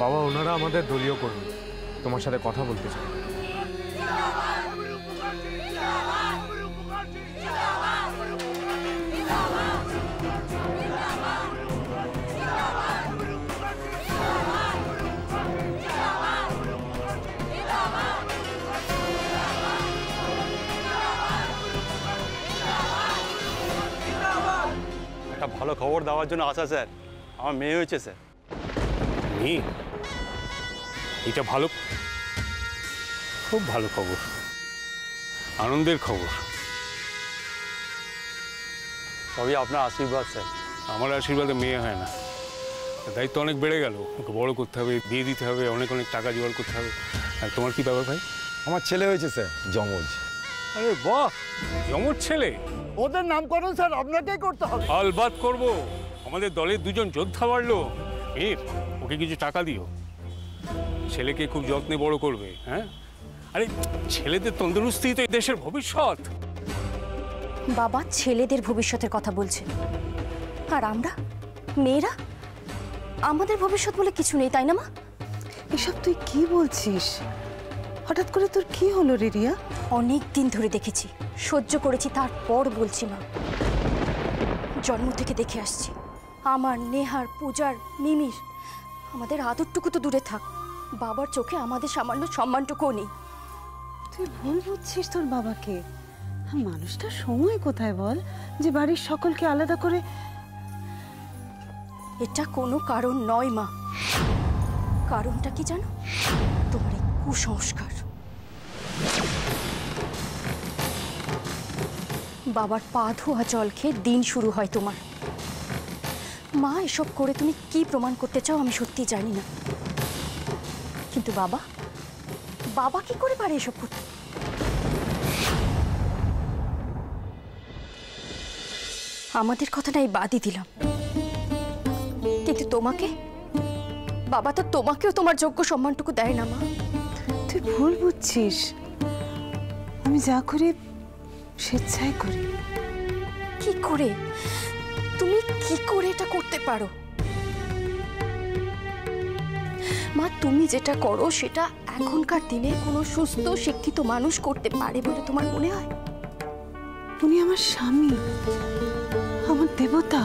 বাবা, ওনারা আমাদের দলীয় কর্মী, তোমার সাথে কথা বলতে চাই। একটা ভালো খবর দেওয়ার জন্য আসা স্যার। আমার মেয়ে হয়েছে স্যার। মেয়ে? এটা ভালো, খুব ভালো খবর, আনন্দের খবর। সবই আপনার আশীর্বাদ স্যার। আমার আশীর্বাদে মেয়ে হয় না, দায়িত্ব অনেক বেড়ে গেল। ওকে বড় করতে হবে, বিয়ে দিতে হবে, অনেক অনেক টাকা জোগাড় করতে হবে। আর তোমার কি ব্যাপার ভাই? আমার ছেলে হয়েছে স্যার, যমজ। আরে বাহ, যমজ ছেলে। ওদের নামকরণ স্যার আপনাকেই করতে হবে। আলবাত করবো। আমাদের দলের দুজন যোদ্ধা বাড়লো। মেয়ের ওকে কিছু টাকা দিও, ছেলেকে খুব যত্নে বড় করবে। হ্যাঁ, আরে ছেলেদের তন্দুরুস্তি তো এই দেশের ভবিষ্যৎ। বাবা ছেলেদের ভবিষ্যতের কথা বলছে, আর আমরা মেয়েরা, আমাদের ভবিষ্যৎ বলে কিছু নেই, তাই না মা? এসব তুই কি বলছিস? হঠাৎ করে তোর কি হলো রে রিয়া? অনেক দিন ধরে দেখেছি, সহ্য করেছি, তারপর বলছি মা। জন্ম থেকে দেখে আসছি, আমার, নেহার, পূজার, মিমির, আমাদের আদরটুকু তো দূরে থাক, বাবার চোখে আমাদের সামান্য সম্মানটুকুও নেই। তুই ভুল বুঝছিস তোর বাবাকে। মানুষটা সময় কোথায় বল, যে বাড়ির সকলকে আলাদা করে। এটা কোনো কারণ নয় মা। কারণটা কি জানো? তোমার এই কুসংস্কার। বাবার পা ধোয়া জল খেয়ে দিন শুরু হয় তোমার। মা, এসব করে তুমি কি প্রমাণ করতে চাও আমি সত্যি জানি না, কিন্তু বাবা, বাবা কি করে পারে এসব করতে? আমাদের কথা নাই বাদই দিলাম, কিন্তু তোমাকে, বাবা তো তোমাকেও তোমার যোগ্য সম্মানটুকু দেয় না মা। তুই ভুল বুঝছিস। আমি যা করি স্বেচ্ছায় করি। কি করে? তুমি কি করে এটা করতে পারো মা? তুমি যেটা করো সেটা এখনকার দিনে কোনো সুস্থ শিক্ষিত মানুষ করতে পারে বলে তোমার মনে হয়? উনি আমার স্বামী, আমার দেবতা,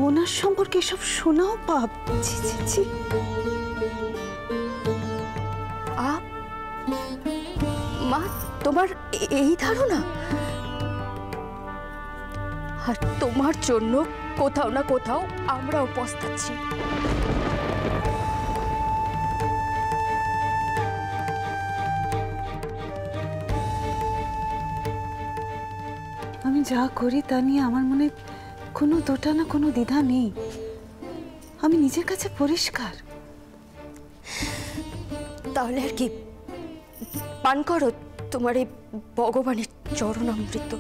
ওনার সম্পর্কে এসব শোনাও পাপ। ছি ছি ছি। মা, তোমার এই ধারণা? আর তোমার জন্য কোথাও না কোথাও আমরাও পস্তাচ্ছি। আমি যা করি তা নিয়ে আমার মনে কোনো দোটা না কোনো দ্বিধা নেই। আমি নিজের কাছে পরিষ্কার। তাহলে আর কি, পান করো তোমার এই ভগবানের চরণামৃত।